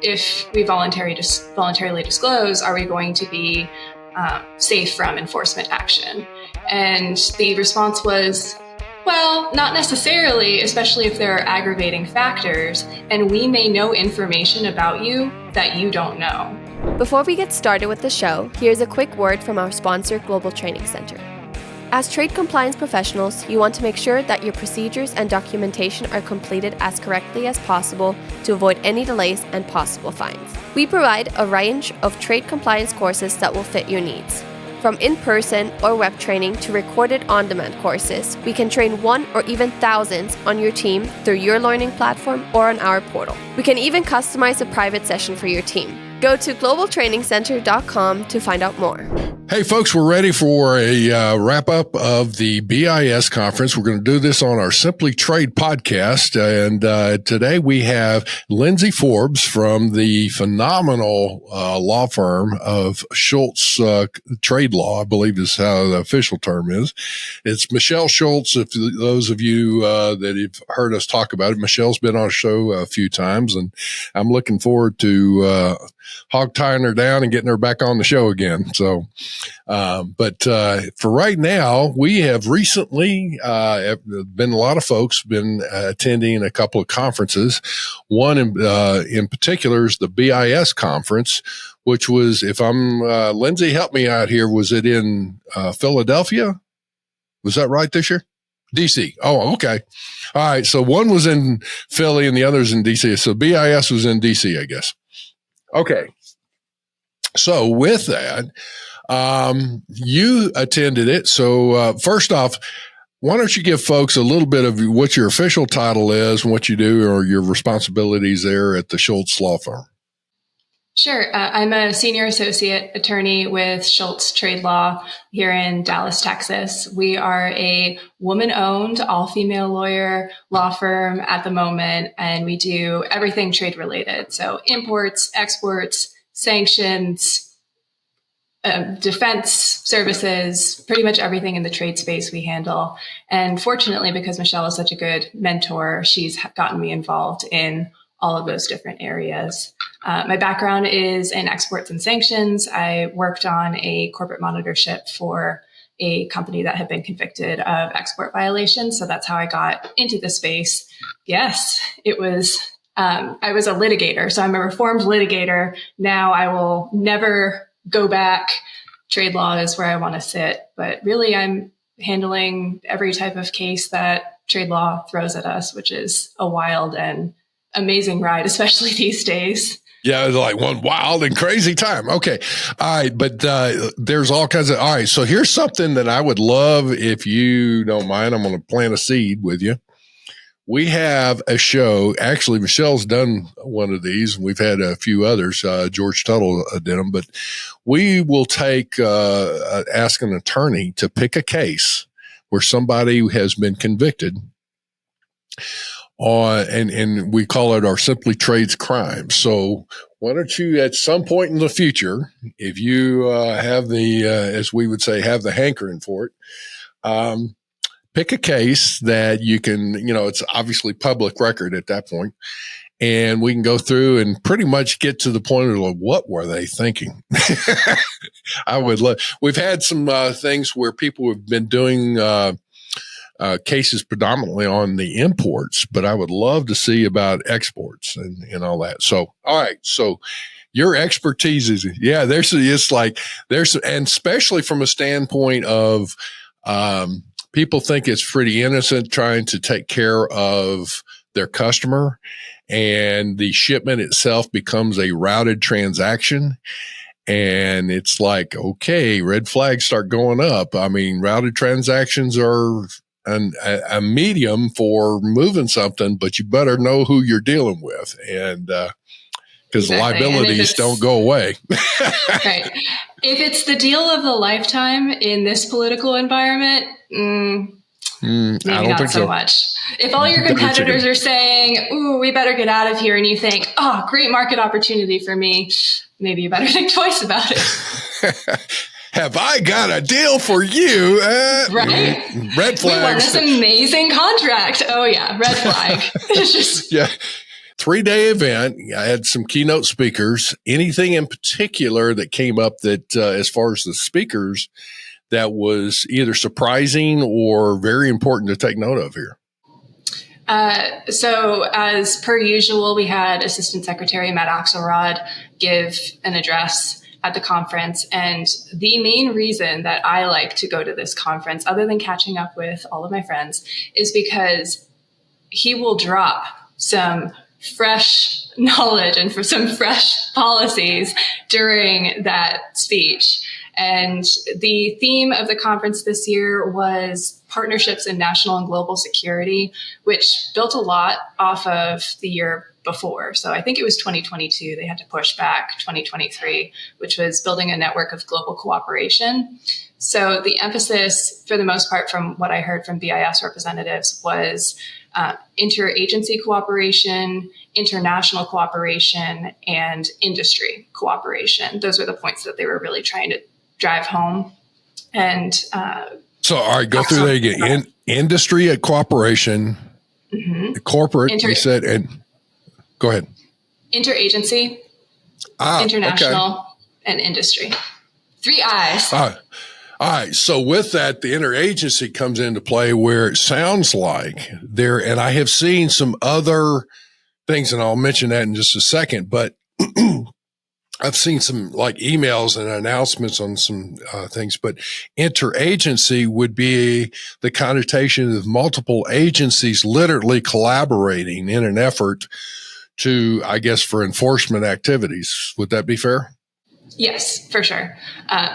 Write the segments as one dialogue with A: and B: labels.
A: if we voluntarily disclose, are we going to be safe from enforcement action? And the response was, well, not necessarily, especially if there are aggravating factors, and we may know information about you that you don't know.
B: Before we get started with the show, here's a quick word from our sponsor, Global Training Center. As trade compliance professionals, you want to make sure that your procedures and documentation are completed as correctly as possible to avoid any delays and possible fines. We provide a range of trade compliance courses that will fit your needs. From in-person or web training to recorded on-demand courses, we can train one or even thousands on your team through your learning platform or on our portal. We can even customize a private session for your team. Go to globaltrainingcenter.com to find out more.
C: Hey, folks, we're ready for a wrap-up of the BIS conference. We're going to do this on our Simply Trade podcast. And today we have Lindsay Forbes from the phenomenal law firm of Schultz Trade Law, I believe is how the official term is. It's Michelle Schultz. If those of you that have heard us talk about it, Michelle's been on a show a few times, and I'm looking forward to hog tying her down and getting her back on the show again. So, but for right now, we have recently been a lot of folks been attending a couple of conferences. One in particular is the BIS conference, which was, if I'm Lindsay, help me out here. Was it in Philadelphia? Was that right this year? DC. Oh, okay. All right. So one was in Philly and the other's in DC. So BIS was in DC, I guess. Okay. So with that, you attended it. So first off, why don't you give folks a little bit of what your official title is and what you do or your responsibilities there at the Schultz Law Firm?
A: Sure. I'm a senior associate attorney with Schultz Trade Law here in Dallas, Texas. We are a woman-owned, all-female lawyer law firm at the moment, and we do everything trade-related. So imports, exports, sanctions, defense services, pretty much everything in the trade space we handle. And fortunately, because Michelle is such a good mentor, she's gotten me involved in all of those different areas. My background is in exports and sanctions. I worked on a corporate monitorship for a company that had been convicted of export violations. So that's how I got into the space. Yes, it was, I was a litigator. So I'm a reformed litigator. Now I will never go back. Trade law is where I want to sit. But really, I'm handling every type of case that trade law throws at us, which is a wild and amazing ride, especially these days.
C: Yeah, it's like one wild and crazy time. Okay. All right. But there's all kinds of, all right. So here's something that I would love, if you don't mind, I'm going to plant a seed with you. We have a show. Actually, Michelle's done one of these. We've had a few others. George Tuttle did them. But we will ask an attorney to pick a case where somebody has been convicted and we call it our Simply Trades crimes. So why don't you, at some point in the future, if you have the, as we would say, have the hankering for it, pick a case that you can, it's obviously public record at that point, and we can go through and pretty much get to the point of what were they thinking? I would love. We've had some things where people have been doing cases predominantly on the imports, but I would love to see about exports and all that. So, all right. So your expertise is, and especially from a standpoint of, people think it's pretty innocent trying to take care of their customer, and the shipment itself becomes a routed transaction. And it's like, okay, red flags start going up. I mean, routed transactions are a medium for moving something, but you better know who you're dealing with, and because the liabilities don't go away.
A: Right. If it's the deal of a lifetime in this political environment, maybe
C: I don't
A: not
C: think
A: so much. If all your competitors are saying, "Ooh, we better get out of here," and you think, "Oh, great market opportunity for me," maybe you better think twice about it.
C: Have I got a deal for you?
A: Right.
C: Red flags.
A: We won this amazing contract. Oh yeah, red flag. It's just
C: 3-day event. I had some keynote speakers. Anything in particular that came up that, as far as the speakers, that was either surprising or very important to take note of here?
A: So as per usual, we had Assistant Secretary Matt Axelrod give an address at the conference. And the main reason that I like to go to this conference, other than catching up with all of my friends, is because he will drop some fresh knowledge and for some fresh policies during that speech. And the theme of the conference this year was partnerships in national and global security, which built a lot off of the year before. So I think it was 2022. They had to push back 2023, which was building a network of global cooperation. So the emphasis, for the most part, from what I heard from BIS representatives, was interagency cooperation, international cooperation, and industry cooperation. Those were the points that they were really trying to drive home. And
C: so, all right, go through that again. Industry at cooperation, corporate, you said, and go ahead.
A: Interagency, international, and industry. 3 I's.
C: All right. So with that, the interagency comes into play where it sounds like there, and I have seen some other things, and I'll mention that in just a second, but I've seen some like emails and announcements on some things, but interagency would be the connotation of multiple agencies literally collaborating in an effort to, I guess, for enforcement activities. Would that be fair?
A: Yes, for sure.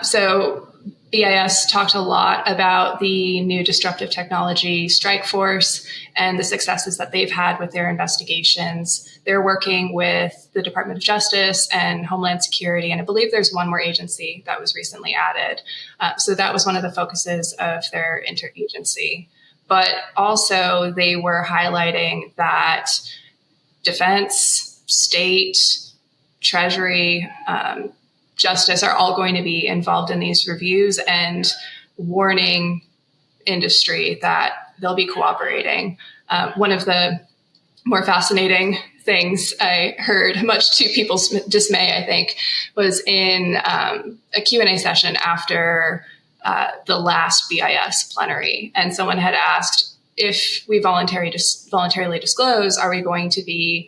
A: So BIS talked a lot about the new disruptive technology strike force and the successes that they've had with their investigations. They're working with the Department of Justice and Homeland Security, and I believe there's one more agency that was recently added. So that was one of the focuses of their interagency. But also they were highlighting that defense, state, treasury, justice are all going to be involved in these reviews and warning industry that they'll be cooperating. One of the more fascinating things I heard, much to people's dismay, I think, was in a Q&A session after the last BIS plenary. And someone had asked, if we voluntarily disclose, are we going to be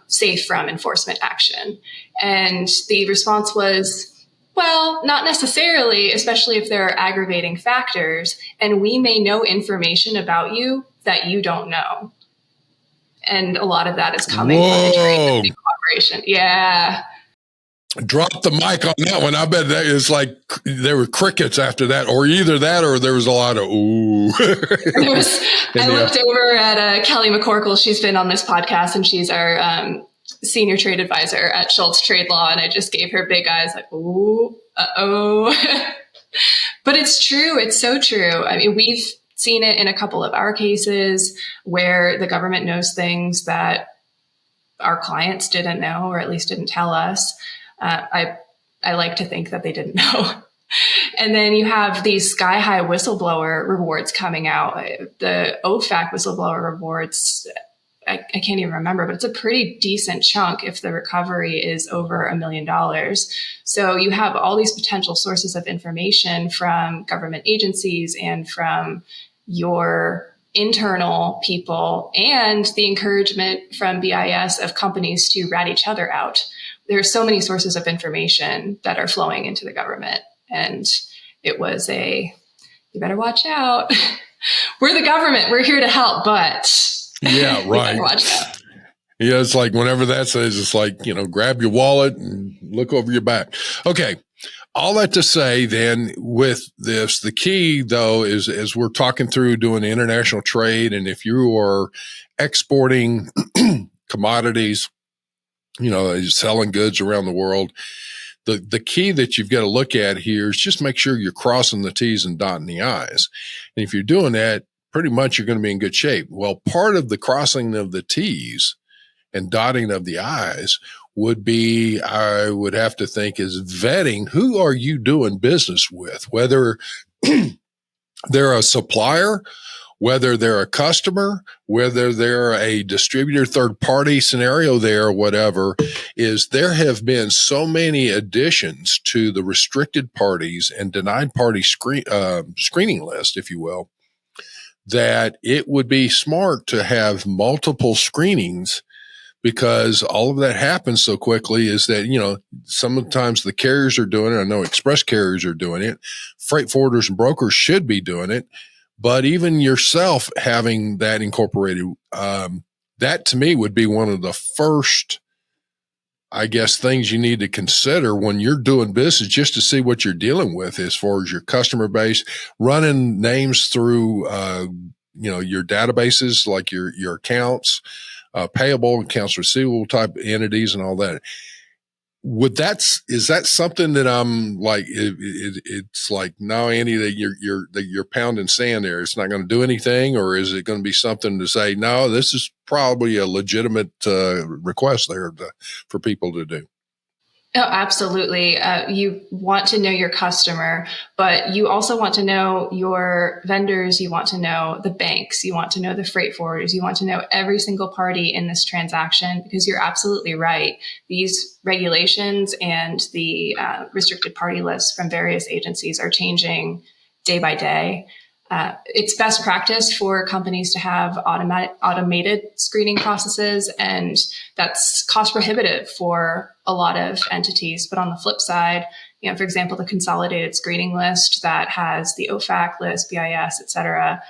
A: safe from enforcement action? And the response was, well, not necessarily, especially if there are aggravating factors, and we may know information about you that you don't know. And a lot of that is coming from interagency cooperation. Yeah.
C: Drop the mic on that one. I bet that is like there were crickets after that, or either that or there was a lot of ooh.
A: I looked over at Kelly McCorkle. She's been on this podcast, and she's our senior trade advisor at Schultz Trade Law. And I just gave her big eyes like, ooh, uh-oh. But it's true. It's so true. I mean, we've seen it in a couple of our cases where the government knows things that our clients didn't know, or at least didn't tell us. I like to think that they didn't know. And then you have these sky high whistleblower rewards coming out. The OFAC whistleblower rewards, I can't even remember, but it's a pretty decent chunk if the recovery is over $1 million. So you have all these potential sources of information from government agencies and from your internal people, and the encouragement from BIS of companies to rat each other out. There are so many sources of information that are flowing into the government. And it was you better watch out. We're the government. We're here to help, but
C: yeah, right.
A: You better watch out.
C: Yeah, it's like whenever that says, it's like, grab your wallet and look over your back. Okay. All that to say then with this, the key though is as we're talking through doing international trade, and if you are exporting commodities, selling goods around the world, the key that you've got to look at here is just make sure you're crossing the T's and dotting the I's. And if you're doing that, pretty much you're going to be in good shape. Well, part of the crossing of the T's and dotting of the I's would be, I would have to think, is vetting who are you doing business with, whether they're a supplier whether they're a customer, whether they're a distributor, third party scenario there, or whatever, is there have been so many additions to the restricted parties and denied party screening list, if you will, that it would be smart to have multiple screenings, because all of that happens so quickly. Is that, sometimes the carriers are doing it. I know express carriers are doing it. Freight forwarders and brokers should be doing it. But even yourself having that incorporated, that to me would be one of the first, I guess, things you need to consider when you're doing business, just to see what you're dealing with as far as your customer base, running names through, your databases, like your accounts, payable, accounts receivable type entities and all that. Is that something that I'm like, it's like, no, Andy, that you're pounding sand there, it's not going to do anything? Or is it going to be something to say, no, this is probably a legitimate request there for people to do?
A: Oh, absolutely. You want to know your customer, but you also want to know your vendors. You want to know the banks. You want to know the freight forwarders. You want to know every single party in this transaction, because you're absolutely right. These regulations and the restricted party lists from various agencies are changing day by day. It's best practice for companies to have automated screening processes, and that's cost prohibitive for a lot of entities. But on the flip side, for example, the consolidated screening list that has the OFAC list, BIS, et cetera,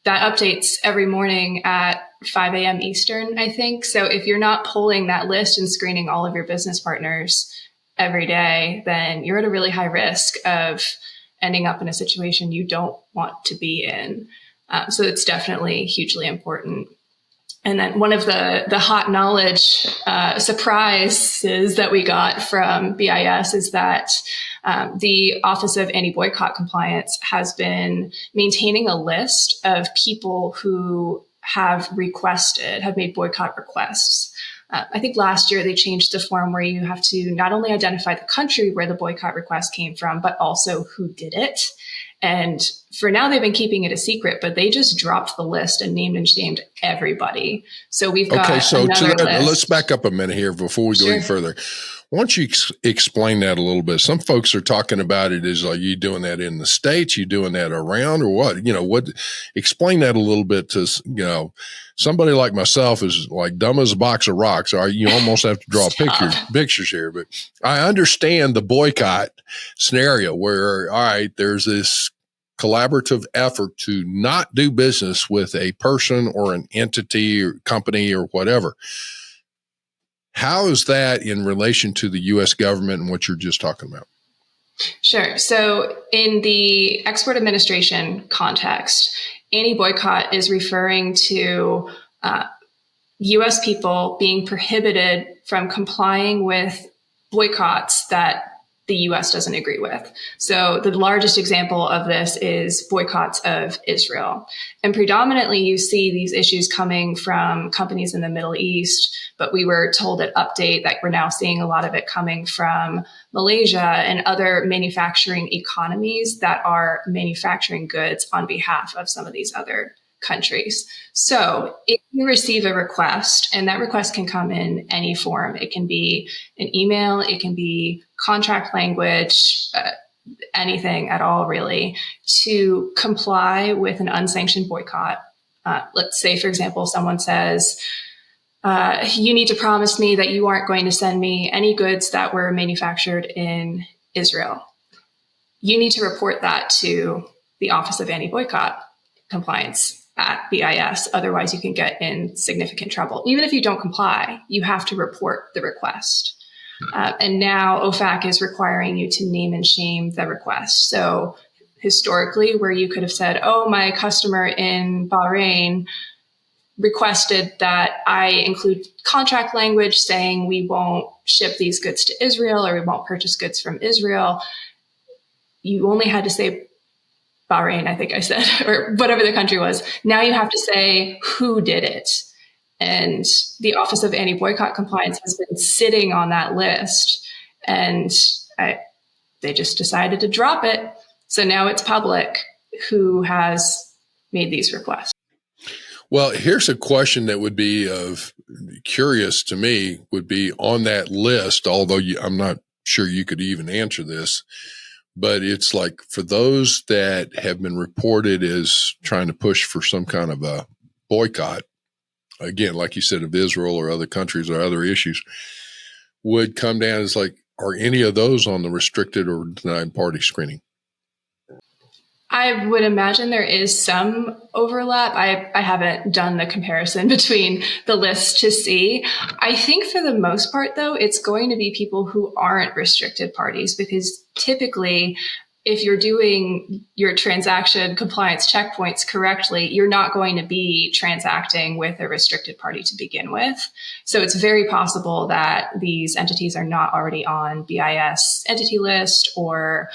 A: that updates every morning at 5 a.m. Eastern, I think. So if you're not pulling that list and screening all of your business partners every day, then you're at a really high risk of ending up in a situation you don't want to be in. So it's definitely hugely important. And then one of the hot knowledge surprises that we got from BIS is that the Office of Anti-Boycott Compliance has been maintaining a list of people who have made boycott requests. I think last year they changed the form where you have to not only identify the country where the boycott request came from, but also who did it. And for now, they've been keeping it a secret, but they just dropped the list and named and shamed everybody. So we've got
C: let's back up a minute here before we go any further. Why don't you explain that a little bit? Some folks are talking about it as, are you doing that in the States? You doing that around, or what? Explain that a little bit to, somebody like myself is like dumb as a box of rocks. You almost have to draw pictures here, but I understand the boycott scenario where, all right, there's this collaborative effort to not do business with a person or an entity or company or whatever. How is that in relation to the U.S. government and what you're just talking about?
A: Sure. So in the export administration context, anti-boycott is referring to U.S. people being prohibited from complying with boycotts that the U.S. doesn't agree with. So the largest example of this is boycotts of Israel. And predominantly you see these issues coming from companies in the Middle East, but we were told at Update that we're now seeing a lot of it coming from Malaysia and other manufacturing economies that are manufacturing goods on behalf of some of these other countries. So if you receive a request, and that request can come in any form, it can be an email, it can be contract language, anything at all, really, to comply with an unsanctioned boycott. Let's say, for example, someone says, you need to promise me that you aren't going to send me any goods that were manufactured in Israel. You need to report that to the Office of Anti-Boycott Compliance at BIS. Otherwise, you can get in significant trouble. Even if you don't comply, you have to report the request. And now OFAC is requiring you to name and shame the request. So historically, where you could have said, oh, my customer in Bahrain requested that I include contract language saying we won't ship these goods to Israel or we won't purchase goods from Israel. You only had to say Bahrain, I think I said, or whatever the country was. Now you have to say who did it. And the Office of Anti-Boycott Compliance has been sitting on that list, and they just decided to drop it. So now it's public who has made these requests.
C: Well, here's a question that would be curious to me, would be on that list, although I'm not sure you could even answer this, but it's like for those that have been reported as trying to push for some kind of a boycott, again, like you said, of Israel or other countries or other issues, would come down as like, are any of those on the restricted or denied party screening?
A: I would imagine there is some overlap. I haven't done the comparison between the lists to see. I think for the most part, though, it's going to be people who aren't restricted parties, because typically, if you're doing your transaction compliance checkpoints correctly, you're not going to be transacting with a restricted party to begin with. So it's very possible that these entities are not already on BIS entity list or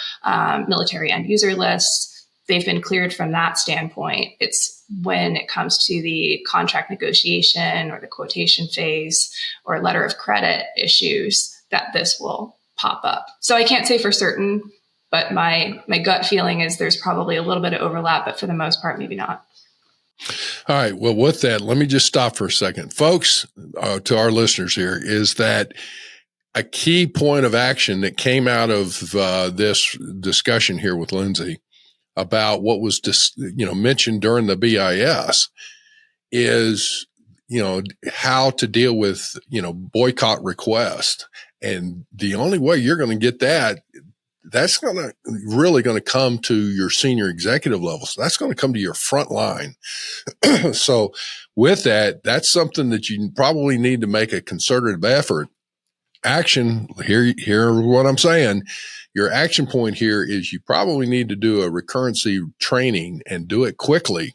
A: military end user lists. They've been cleared from that standpoint. It's when it comes to the contract negotiation or the quotation phase or letter of credit issues that this will pop up. So I can't say for certain, but my gut feeling is there's probably a little bit of overlap, but for the most part, maybe not.
C: All right. Well, with that, let me just stop for a second. Folks, to our listeners here, is that a key point of action that came out of this discussion here with Lindsay about what was mentioned during the BIS is, how to deal with, boycott request. And the only way you're going to get that's really going to come to your senior executive levels. That's going to come to your front line. So with that, that's something that you probably need to make a concerted effort. Action, hear what I'm saying. Your action point here is you probably need to do a recurrency training and do it quickly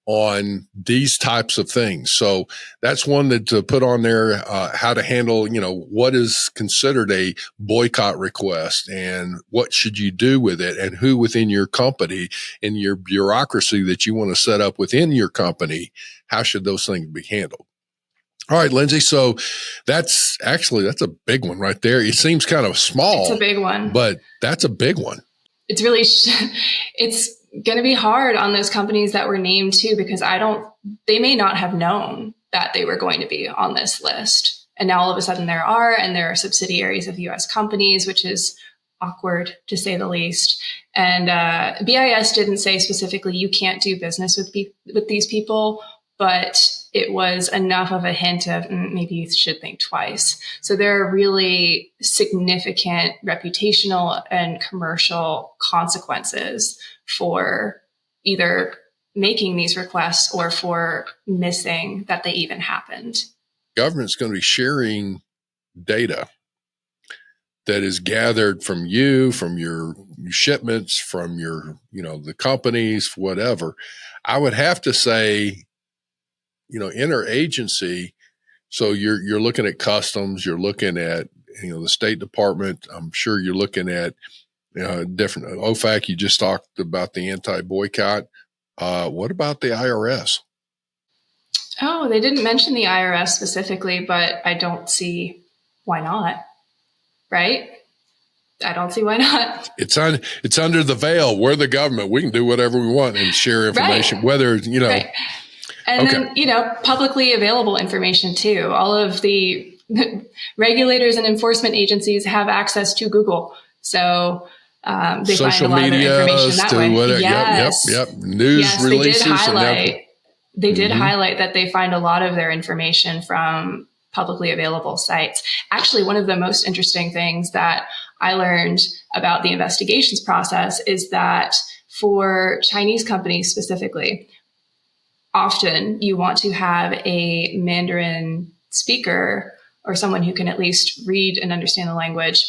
C: on these types of things. So that's one that to put on there, how to handle, what is considered a boycott request and what should you do with it, and who within your company and your bureaucracy that you want to set up within your company, how should those things be handled? All right, Lindsay. So that's a big one right there. It seems kind of small.
A: It's a big one,
C: but that's a big one.
A: It's really, it's going to be hard on those companies that were named too, because they may not have known that they were going to be on this list. And now all of a sudden there are subsidiaries of US companies, which is awkward to say the least. And BIS didn't say specifically, you can't do business with these people, but it was enough of a hint of maybe you should think twice. So there are really significant reputational and commercial consequences for either making these requests or for missing that they even happened.
C: Government's going to be sharing data that is gathered from you, from your shipments, from your, the companies, whatever. I would have to say, interagency. So you're looking at customs, you're looking at, the State Department. I'm sure you're looking at, different OFAC. You just talked about the anti-boycott. What about the IRS?
A: Oh, they didn't mention the IRS specifically, but I don't see why not. Right? I don't see why not.
C: It's under the veil. We're the government. We can do whatever we want and share information, right. Whether, Right.
A: And then, publicly available information too. All of the regulators and enforcement agencies have access to Google. So they
C: social
A: find a lot
C: media,
A: of their information that way.
C: Whatever.
A: Yes.
C: Yep. News releases.
A: They did highlight that they find a lot of their information from publicly available sites. Actually, one of the most interesting things that I learned about the investigations process is that for Chinese companies specifically, often you want to have a Mandarin speaker or someone who can at least read and understand the language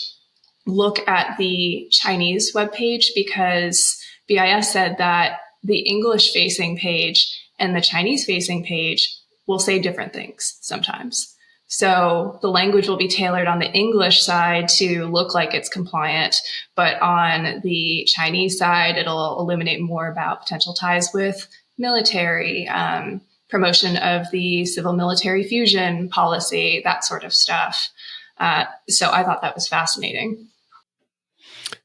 A: look at the Chinese webpage, because BIS said that the English-facing page and the Chinese-facing page will say different things sometimes. So the language will be tailored on the English side to look like it's compliant, but on the Chinese side, it'll illuminate more about potential ties with military, promotion of the civil military fusion policy, that sort of stuff. So I thought that was fascinating.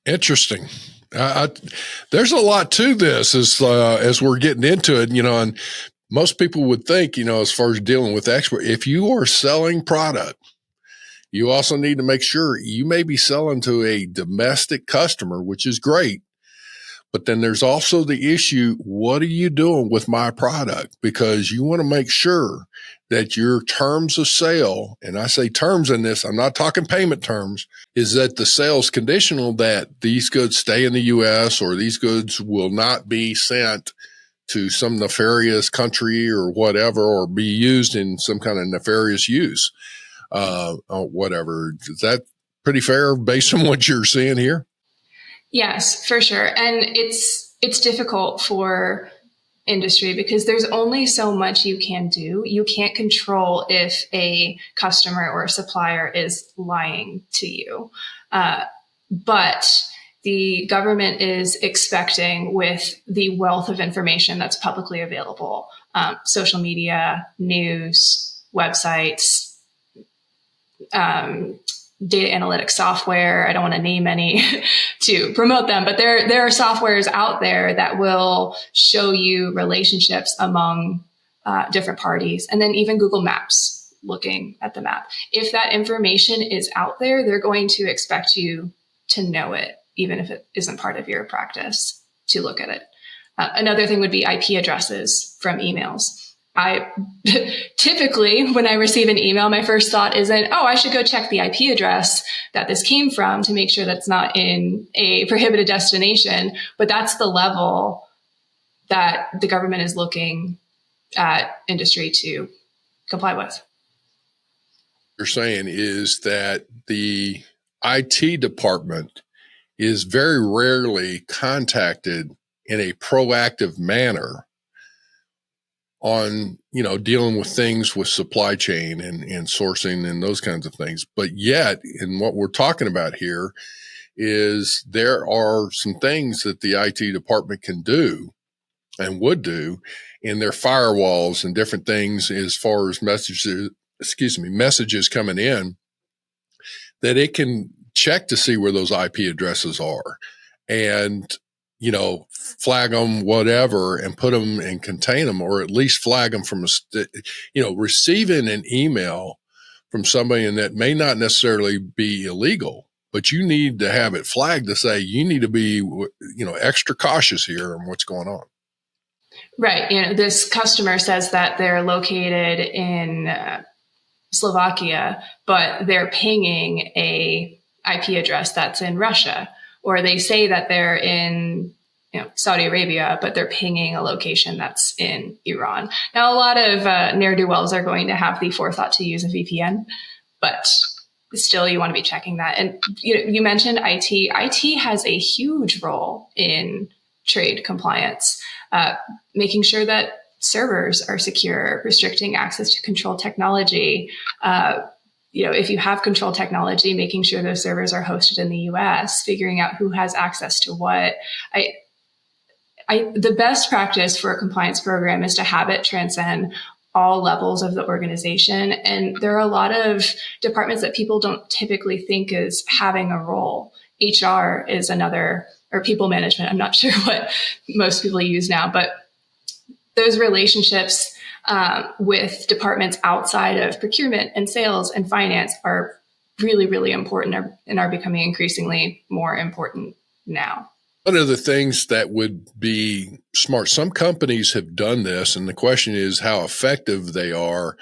C: Interesting. There's a lot to this as we're getting into it, and most people would think, as far as dealing with export, if you are selling product, you also need to make sure you may be selling to a domestic customer, which is great. But then there's also the issue, what are you doing with my product? Because you want to make sure that your terms of sale, and I say terms in this, I'm not talking payment terms, is that the sale is conditional that these goods stay in the U.S. or these goods will not be sent to some nefarious country or whatever, or be used in some kind of nefarious use, whatever. Is that pretty fair based on what you're seeing here?
A: Yes, for sure. And it's difficult for industry because there's only so much you can do. You can't control if a customer or a supplier is lying to you. But the government is expecting, with the wealth of information that's publicly available, social media, news, websites, data analytics software. I don't want to name any to promote them, but there are softwares out there that will show you relationships among different parties. And then even Google Maps, looking at the map. If that information is out there, they're going to expect you to know it, even if it isn't part of your practice, to look at it. Another thing would be IP addresses from emails. I typically, when I receive an email, my first thought isn't, I should go check the IP address that this came from to make sure that's not in a prohibited destination. But that's the level that the government is looking at industry to comply with.
C: You're saying is that the IT department is very rarely contacted in a proactive manner on, dealing with things with supply chain and sourcing and those kinds of things. But yet, in what we're talking about here is there are some things that the IT department can do and would do in their firewalls and different things as far as messages coming in, that it can check to see where those IP addresses are and flag them, whatever, and put them and contain them, or at least flag them from receiving an email from somebody, and that may not necessarily be illegal, but you need to have it flagged to say you need to be, extra cautious here on what's going on.
A: Right. This customer says that they're located in Slovakia, but they're pinging a IP address that's in Russia. Or they say that they're in Saudi Arabia, but they're pinging a location that's in Iran. Now, a lot of ne'er-do-wells are going to have the forethought to use a VPN, but still you want to be checking that. And you mentioned IT. IT has a huge role in trade compliance, making sure that servers are secure, restricting access to control technology, if you have control technology, making sure those servers are hosted in the US, figuring out who has access to what. The best practice for a compliance program is to have it transcend all levels of the organization. And there are a lot of departments that people don't typically think is having a role. HR is another, or people management. I'm not sure what most people use now, but those relationships with departments outside of procurement and sales and finance are really, really important and are becoming increasingly more important now.
C: One of the things that would be smart, some companies have done this, and the question is how effective they are,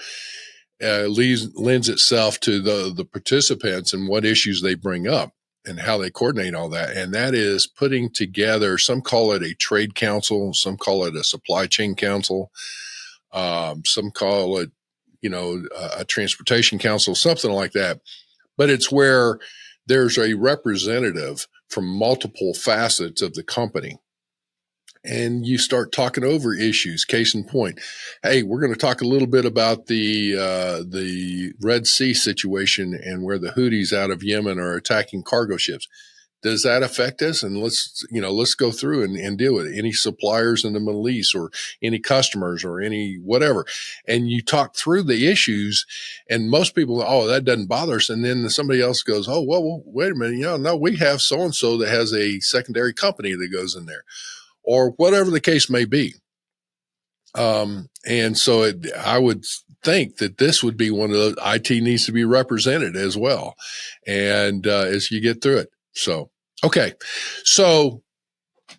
C: lends itself to the participants and what issues they bring up and how they coordinate all that. And that is putting together, some call it a trade council, some call it a supply chain council, some call it, a transportation council, something like that. But it's where there's a representative from multiple facets of the company. And you start talking over issues. Case in point, hey, we're going to talk a little bit about the Red Sea situation and where the Houthis out of Yemen are attacking cargo ships. does that affect us? And let's go through and deal with it. Any suppliers in the Middle East or any customers or any whatever. And you talk through the issues, and most people, oh, that doesn't bother us. And then somebody else goes, oh, well, wait a minute. No, we have so-and-so that has a secondary company that goes in there, or whatever the case may be. And so I would think that this would be one of those. IT needs to be represented as well. And as you get through it. So, okay. So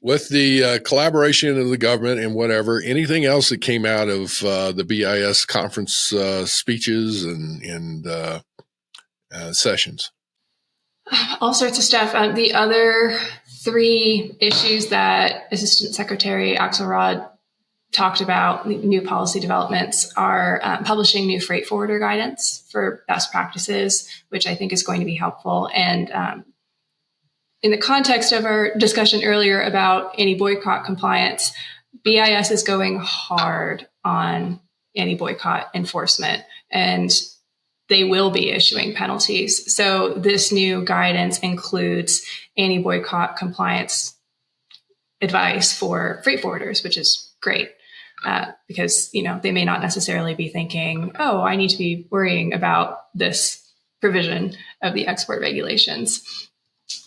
C: with the collaboration of the government and whatever, anything else that came out of the BIS conference speeches and sessions?
A: All sorts of stuff. The other three issues that Assistant Secretary Axelrod talked about, new policy developments, are publishing new freight forwarder guidance for best practices, which I think is going to be helpful. And in the context of our discussion earlier about anti-boycott compliance, BIS is going hard on anti-boycott enforcement, and they will be issuing penalties. So this new guidance includes anti-boycott compliance advice for freight forwarders, which is great. Because, they may not necessarily be thinking, oh, I need to be worrying about this provision of the export regulations.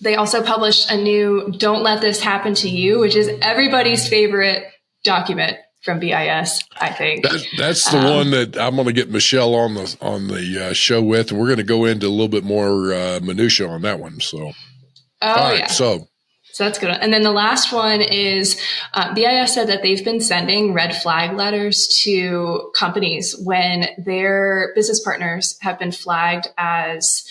A: They also published a new Don't Let This Happen to You, which is everybody's favorite document from BIS, I think.
C: That's the one that I'm going to get Michelle on the show with, and we're going to go into a little bit more minutia on that one. So, all right,
A: yeah.
C: So
A: that's good. And then the last one is BIS said that they've been sending red flag letters to companies when their business partners have been flagged as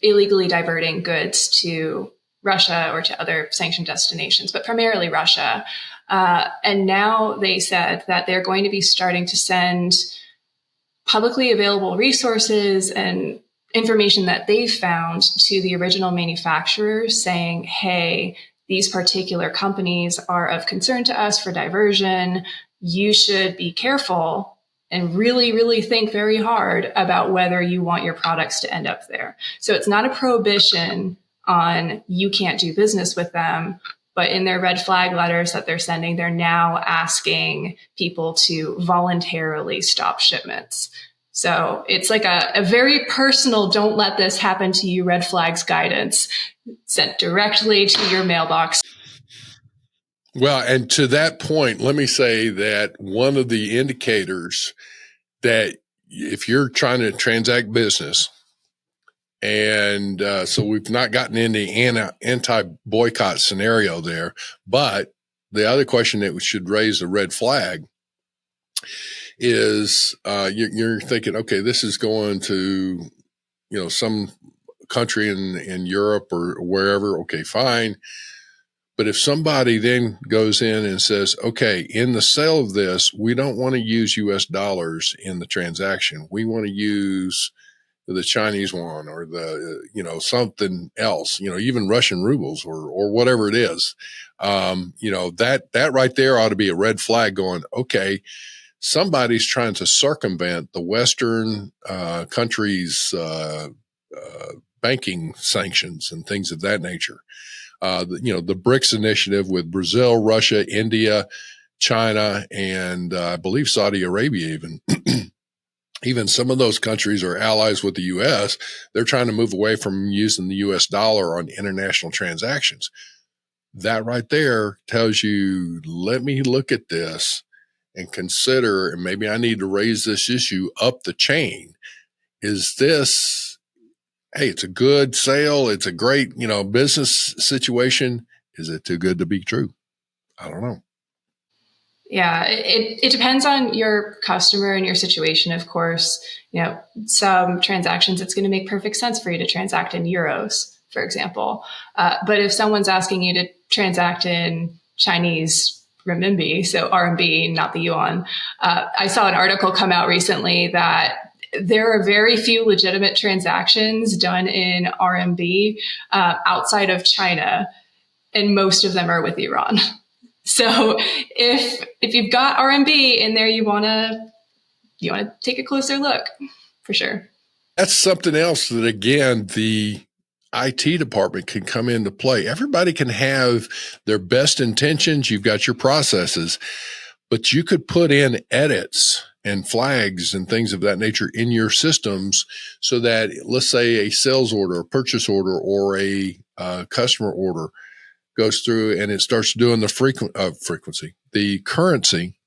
A: illegally diverting goods to Russia or to other sanctioned destinations, but primarily Russia. And now they said that they're going to be starting to send publicly available resources and information that they've found to the original manufacturers saying, hey, these particular companies are of concern to us for diversion. You should be careful and really, really think very hard about whether you want your products to end up there. So it's not a prohibition on you can't do business with them, but in their red flag letters that they're sending, they're now asking people to voluntarily stop shipments. So it's like a very personal, don't let this happen to you red flags guidance sent directly to your mailbox.
C: Well, and to that point, let me say that one of the indicators that if you're trying to transact business, and so we've not gotten into the anti-boycott scenario there, but the other question that should raise a red flag is you're thinking, okay, this is going to, some country in Europe or wherever. Okay, fine. But if somebody then goes in and says, okay, in the sale of this, we don't want to use US dollars in the transaction. We want to use the Chinese Yuan or the, something else, even Russian rubles or whatever it is. That right there ought to be a red flag going, okay, somebody's trying to circumvent the Western countries' banking sanctions and things of that nature. The BRICS initiative with Brazil, Russia, India, China, and I believe Saudi Arabia even. Even some of those countries are allies with the U.S. They're trying to move away from using the U.S. dollar on international transactions. That right there tells you, let me look at this and consider, and maybe I need to raise this issue up the chain. Is this, hey, it's a good sale. It's a great, business situation. Is it too good to be true? I don't know.
A: Yeah, it depends on your customer and your situation, of course. Some transactions, it's going to make perfect sense for you to transact in euros, for example. But if someone's asking you to transact in Chinese renminbi, so RMB, not the yuan, I saw an article come out recently that there are very few legitimate transactions done in RMB outside of China, and most of them are with Iran. So if you've got RMB in there, you want to take a closer look, for sure.
C: That's something else that, again, IT department can come into play. Everybody can have their best intentions. You've got your processes, but you could put in edits and flags and things of that nature in your systems so that, let's say, a sales order, a purchase order, or a customer order goes through and it starts doing the frequency, the currency,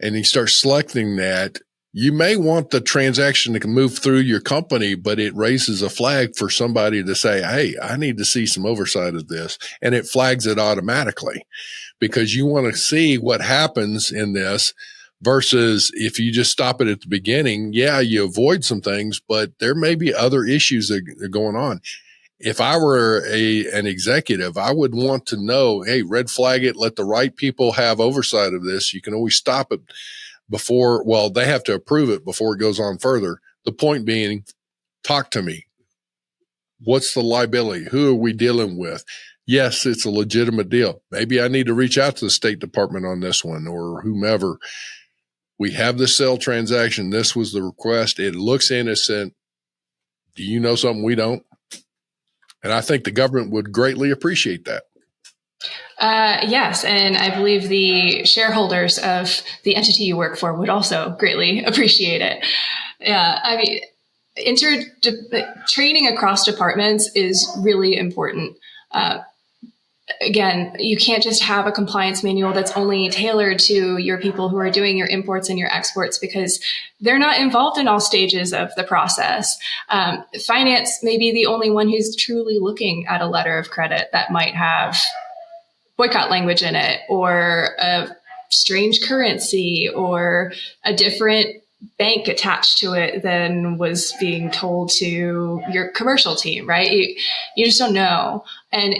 C: and you start selecting that. You may want the transaction to move through your company, but it raises a flag for somebody to say, hey, I need to see some oversight of this. And it flags it automatically because you want to see what happens in this versus if you just stop it at the beginning. Yeah, you avoid some things, but there may be other issues that are going on. If I were an executive, I would want to know, hey, red flag it, let the right people have oversight of this. You can always stop it before, well, they have to approve it before it goes on further. The point being, talk to me. What's the liability? Who are we dealing with? Yes, it's a legitimate deal. Maybe I need to reach out to the State Department on this one or whomever. We have the sale transaction. This was the request. It looks innocent. Do you know something we don't? And I think the government would greatly appreciate that.
A: Yes, and I believe the shareholders of the entity you work for would also greatly appreciate it. Yeah, I mean, training across departments is really important. Again, you can't just have a compliance manual that's only tailored to your people who are doing your imports and your exports because they're not involved in all stages of the process. Finance may be the only one who's truly looking at a letter of credit that might have boycott language in it or a strange currency or a different bank attached to it than was being told to your commercial team, right? You just don't know. And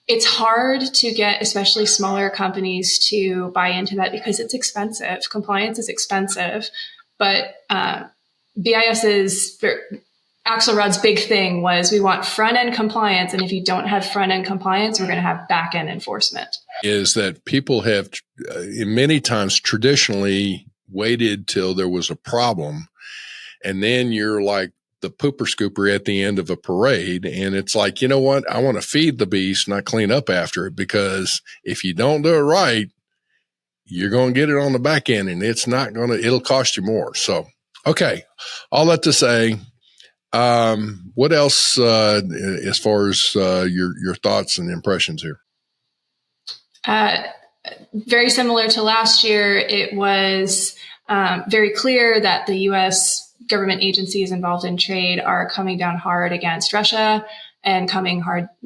A: it's hard to get, especially smaller companies, to buy into that because it's expensive. Compliance is expensive, but BIS's Axelrod's big thing was we want front-end compliance, and if you don't have front-end compliance, we're going to have back-end enforcement.
C: Is that people have many times traditionally waited till there was a problem, and then you're like the pooper scooper at the end of a parade, and it's like, you know what? I want to feed the beast, not clean up after it, because if you don't do it right, you're going to get it on the back end, and it'll cost you more. So, okay, all that to say, what else as far as your thoughts and impressions here?
A: Very similar to last year, it was very clear that the U.S. government agencies involved in trade are coming down hard against Russia and coming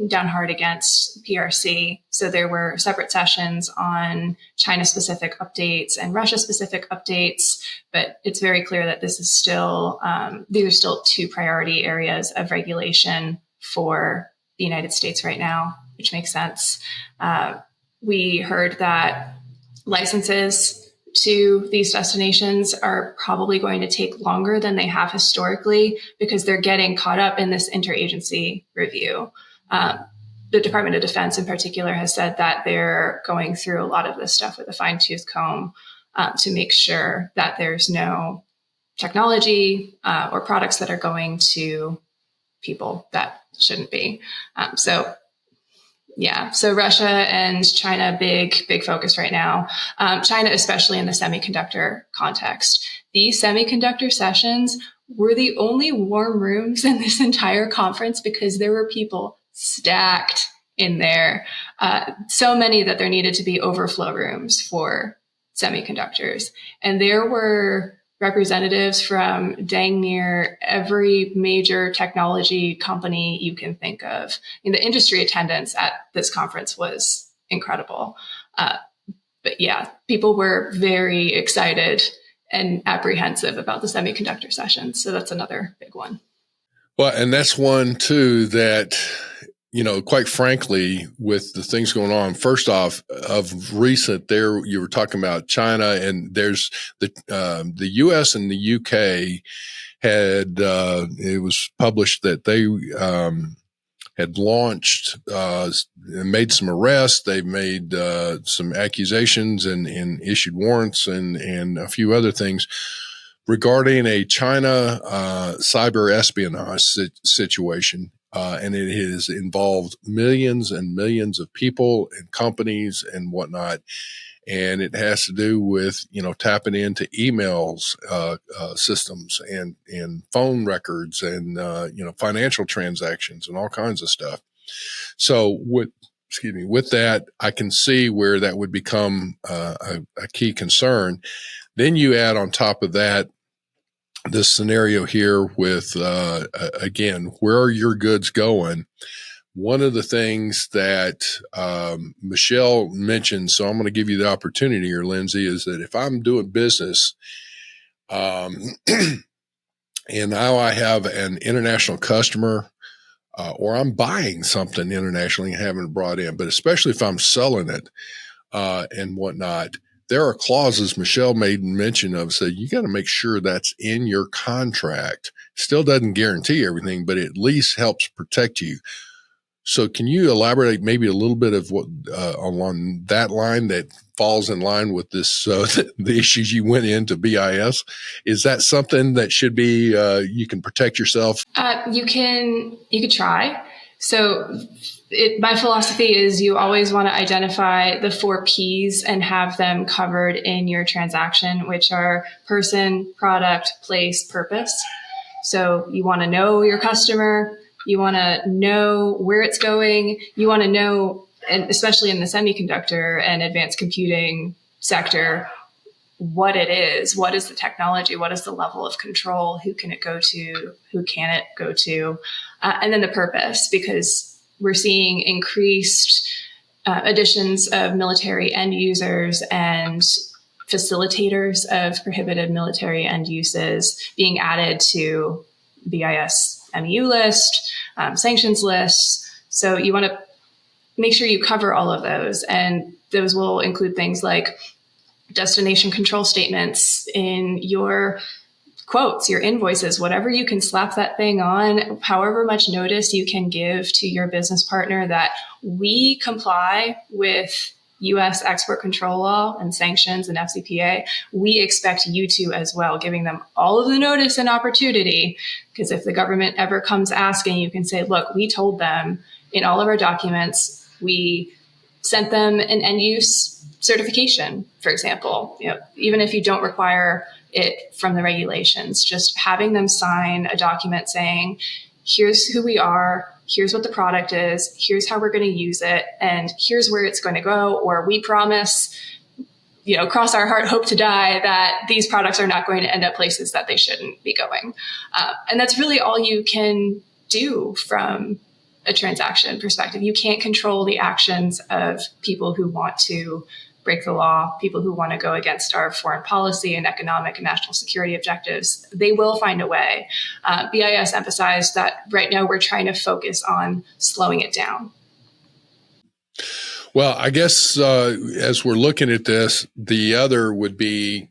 A: down hard against PRC. So there were separate sessions on China-specific updates and Russia-specific updates, but it's very clear that this is still these are still two priority areas of regulation for the United States right now, which makes sense. We heard that licenses to these destinations are probably going to take longer than they have historically because they're getting caught up in this interagency review. The Department of Defense in particular has said that they're going through a lot of this stuff with a fine-tooth comb to make sure that there's no technology or products that are going to people that shouldn't be. So Russia and China, big focus right now. China, especially in the semiconductor context. These semiconductor sessions were the only warm rooms in this entire conference because there were people stacked in there. So many that there needed to be overflow rooms for semiconductors. And there were representatives from dang near every major technology company you can think of. The industry attendance at this conference was incredible. But yeah, people were very excited and apprehensive about the semiconductor sessions. So that's another big one.
C: Well, and that's one too that, quite frankly, with the things going on, first off, of recent there, you were talking about China, and there's the U.S. and the U.K. had, it was published that they had launched, made some arrests. They made some accusations and issued warrants and a few other things regarding a China cyber espionage situation. and it has involved millions and millions of people and companies and whatnot. And it has to do with, tapping into emails, systems and phone records and, financial transactions and all kinds of stuff. So with that, I can see where that would become a key concern. Then you add on top of that this scenario here with, again, where are your goods going? One of the things that Michelle mentioned, so I'm going to give you the opportunity here, Lindsay, is that if I'm doing business and now I have an international customer or I'm buying something internationally and having it brought in, but especially if I'm selling it and whatnot, there are clauses Michelle made mention of, so you got to make sure that's in your contract. Still doesn't guarantee everything, but it at least helps protect you. So can you elaborate maybe a little bit of what along that line that falls in line with this, the issues you went into BIS? Is that something that should be, you can protect yourself?
A: You could try. So my philosophy is you always want to identify the 4 Ps and have them covered in your transaction, which are person, product, place, purpose. So you want to know your customer. You want to know where it's going. You want to know, and especially in the semiconductor and advanced computing sector, what it is. What is the technology? What is the level of control? Who can it go to? Who can it go to? And then the purpose, because we're seeing increased additions of military end users and facilitators of prohibited military end uses being added to BIS MEU list, sanctions lists. So you want to make sure you cover all of those. And those will include things like destination control statements in your quotes, your invoices, whatever you can slap that thing on, however much notice you can give to your business partner that we comply with U.S. export control law and sanctions and FCPA, we expect you to as well, giving them all of the notice and opportunity. Because if the government ever comes asking, you can say, look, we told them in all of our documents, we sent them an end use certification, for example. Even if you don't require it from the regulations, just having them sign a document saying, here's who we are, here's what the product is, here's how we're going to use it, and here's where it's going to go, or we promise, cross our heart, hope to die, that these products are not going to end up places that they shouldn't be going. And that's really all you can do from a transaction perspective. You can't control the actions of people who want to break the law, people who want to go against our foreign policy and economic and national security objectives. They will find a way. BIS emphasized that right now we're trying to focus on slowing it down.
C: Well, I guess as we're looking at this, the other would be,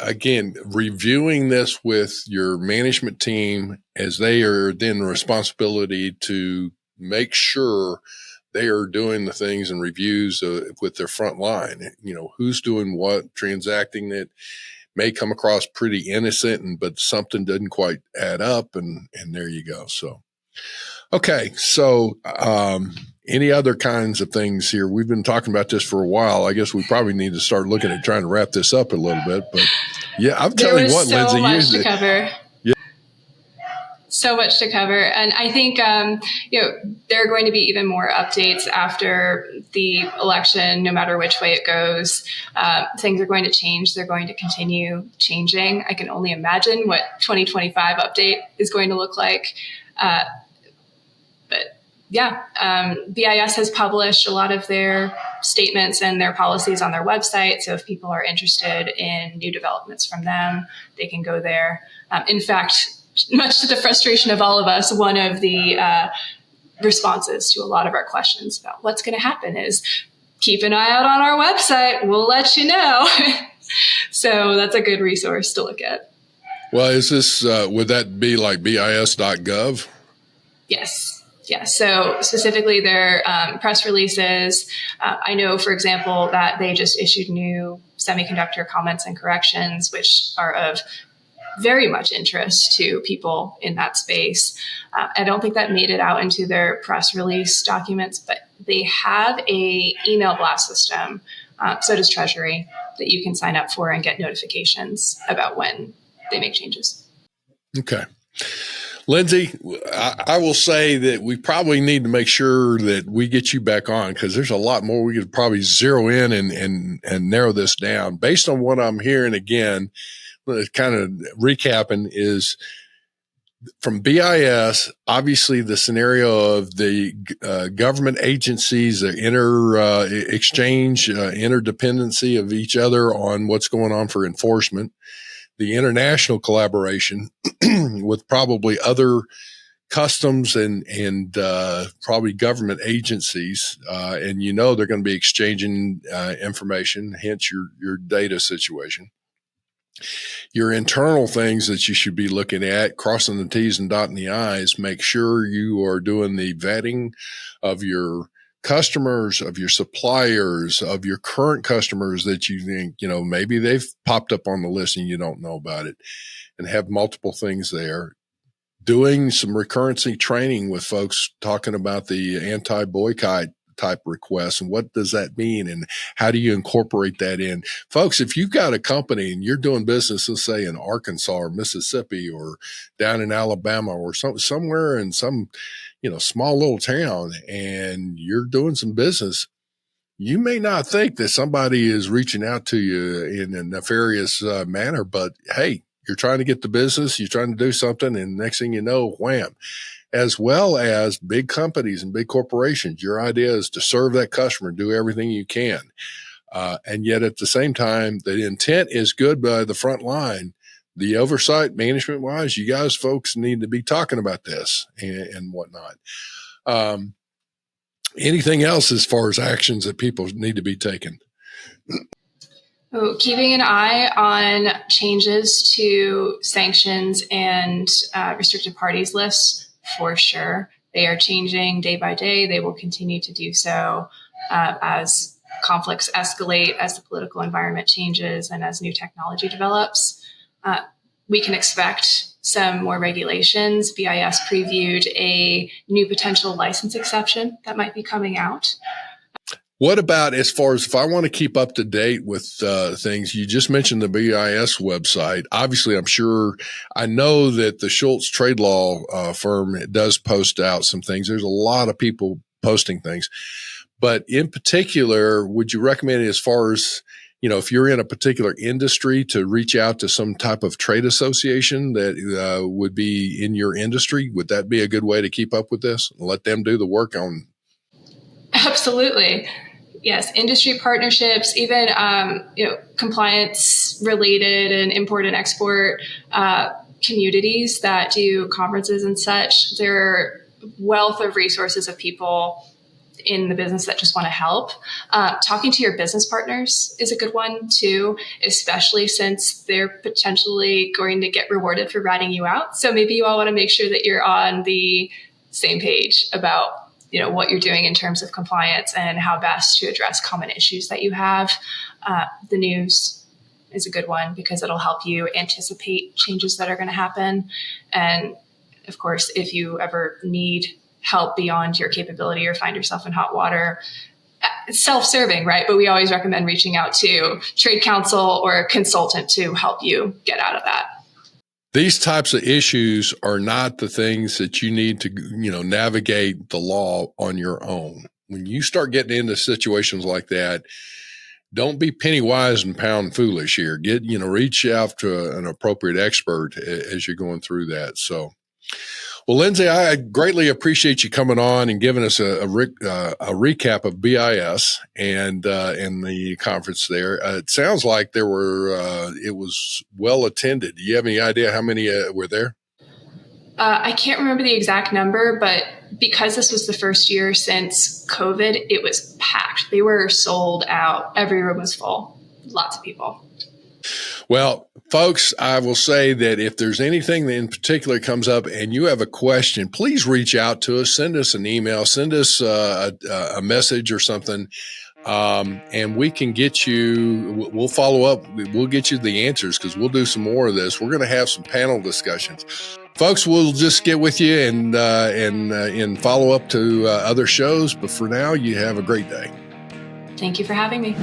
C: again, reviewing this with your management team as they are then the responsibility to make sure they are doing the things and reviews with their front line. Who's doing what, transacting that may come across pretty innocent, but something doesn't quite add up, and there you go. So, okay. So, any other kinds of things here? We've been talking about this for a while. I guess we probably need to start looking at trying to wrap this up a little bit. But yeah, I'm telling you what, Lindsay,
A: much to cover. So much to cover. And I think, there are going to be even more updates after the election, no matter which way it goes. Things are going to change. They're going to continue changing. I can only imagine what 2025 update is going to look like. BIS has published a lot of their statements and their policies on their website. So if people are interested in new developments from them, they can go there. In fact, much to the frustration of all of us, one of the responses to a lot of our questions about what's going to happen is keep an eye out on our website. We'll let you know. So that's a good resource to look at.
C: Well, is this, would that be like bis.gov?
A: Yes. Yeah. So specifically their press releases. I know, for example, that they just issued new semiconductor comments and corrections, which are of very much interest to people in that space. I don't think that made it out into their press release documents, but they have a email blast system. So does Treasury, that you can sign up for and get notifications about when they make changes.
C: Okay. Lindsay, I will say that we probably need to make sure that we get you back on, because there's a lot more we could probably zero in and narrow this down. Based on what I'm hearing, again, kind of recapping, is from BIS, obviously the scenario of the government agencies, the exchange, interdependency of each other on what's going on for enforcement, the international collaboration with probably other customs and probably government agencies, and they're going to be exchanging information, hence your data situation. Your internal things that you should be looking at, crossing the T's and dotting the I's, make sure you are doing the vetting of your customers, of your suppliers, of your current customers that you think, maybe they've popped up on the list and you don't know about it, and have multiple things there. Doing some recurrency training with folks, talking about the anti-boycott type requests and what does that mean and how do you incorporate that in. Folks, if you've got a company and you're doing business, let's say in Arkansas or Mississippi or down in Alabama or somewhere in some small little town, and you're doing some business, you may not think that somebody is reaching out to you in a nefarious manner, but hey, you're trying to get the business, you're trying to do something, and next thing you know, wham. As well as big companies and big corporations, your idea is to serve that customer, do everything you can. And yet at the same time, the intent is good by the front line. The oversight, management-wise, you guys folks need to be talking about this and whatnot. Anything else as far as actions that people need to be taken?
A: Keeping an eye on changes to sanctions and restricted parties lists, for sure. They are changing day by day. They will continue to do so as conflicts escalate, as the political environment changes, and as new technology develops. We can expect some more regulations. BIS previewed a new potential license exception that might be coming out.
C: What about as far as if I want to keep up to date with things? You just mentioned the BIS website. Obviously, I know that the Schultz Trade Law Firm does post out some things. There's a lot of people posting things. But in particular, would you recommend it as far as, if you're in a particular industry, to reach out to some type of trade association that would be in your industry? Would that be a good way to keep up with this and let them do the work on?
A: Absolutely. Yes, industry partnerships, even compliance-related and import and export communities that do conferences and such. There are wealth of resources of people in the business that just want to help. Talking to your business partners is a good one too, especially since they're potentially going to get rewarded for ratting you out. So maybe you all want to make sure that you're on the same page about what you're doing in terms of compliance and how best to address common issues that you have. The news is a good one because it'll help you anticipate changes that are going to happen. And of course, if you ever need help beyond your capability or find yourself in hot water, it's self-serving, right? But we always recommend reaching out to trade counsel or a consultant to help you get out of that.
C: These types of issues are not the things that you need to, navigate the law on your own. When you start getting into situations like that, don't be penny wise and pound foolish here. Reach out to an appropriate expert as you're going through that. So, well, Lindsay, I greatly appreciate you coming on and giving us a recap of BIS and the conference there. It sounds like it was well attended. Do you have any idea how many were there?
A: I can't remember the exact number, but because this was the first year since COVID, it was packed. They were sold out. Every room was full. Lots of people.
C: Well, folks, I will say that if there's anything that in particular comes up and you have a question, please reach out to us, send us an email, send us a message or something. and we can get you, we'll follow up. We'll get you the answers because we'll do some more of this. We're going to have some panel discussions. Folks, we'll just get with you and follow up to other shows. But for now, you have a great day.
A: Thank you for having me.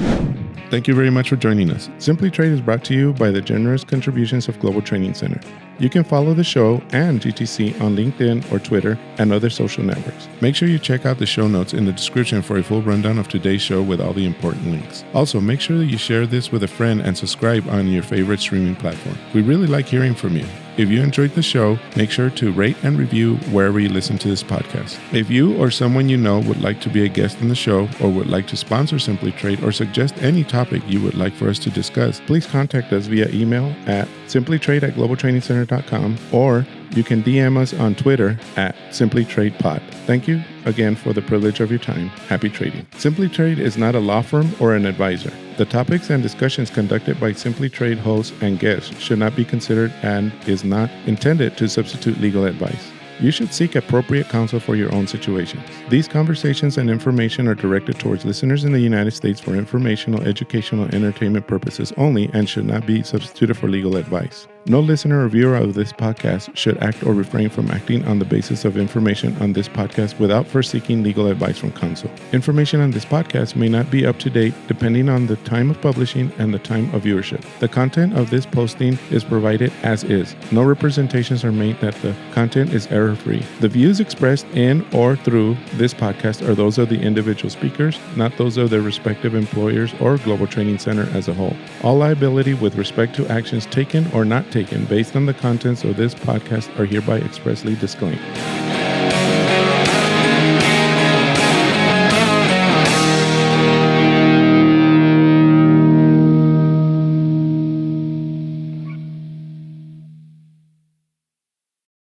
D: Thank you very much for joining us. Simply Trade is brought to you by the generous contributions of Global Training Center. You can follow the show and GTC on LinkedIn or Twitter and other social networks. Make sure you check out the show notes in the description for a full rundown of today's show with all the important links. Also, make sure that you share this with a friend and subscribe on your favorite streaming platform. We really like hearing from you. If you enjoyed the show, make sure to rate and review wherever you listen to this podcast. If you or someone you know would like to be a guest on the show or would like to sponsor Simply Trade or suggest any topic you would like for us to discuss, please contact us via email at simplytrade@globaltrainingcenter.com, or you can DM us on Twitter at simplytradepod. Thank you again for the privilege of your time. Happy trading. Simply Trade is not a law firm or an advisor. The topics and discussions conducted by Simply Trade hosts and guests should not be considered and is not intended to substitute legal advice. You should seek appropriate counsel for your own situations. These conversations and information are directed towards listeners in the United States for informational, educational, and entertainment purposes only and should not be substituted for legal advice. No listener or viewer of this podcast should act or refrain from acting on the basis of information on this podcast without first seeking legal advice from counsel. Information on this podcast may not be up to date depending on the time of publishing and the time of viewership. The content of this posting is provided as is. No representations are made that the content is error-free. The views expressed in or through this podcast are those of the individual speakers, not those of their respective employers or Global Training Center as a whole. All liability with respect to actions taken or not taken based on the contents of this podcast are hereby expressly disclaimed.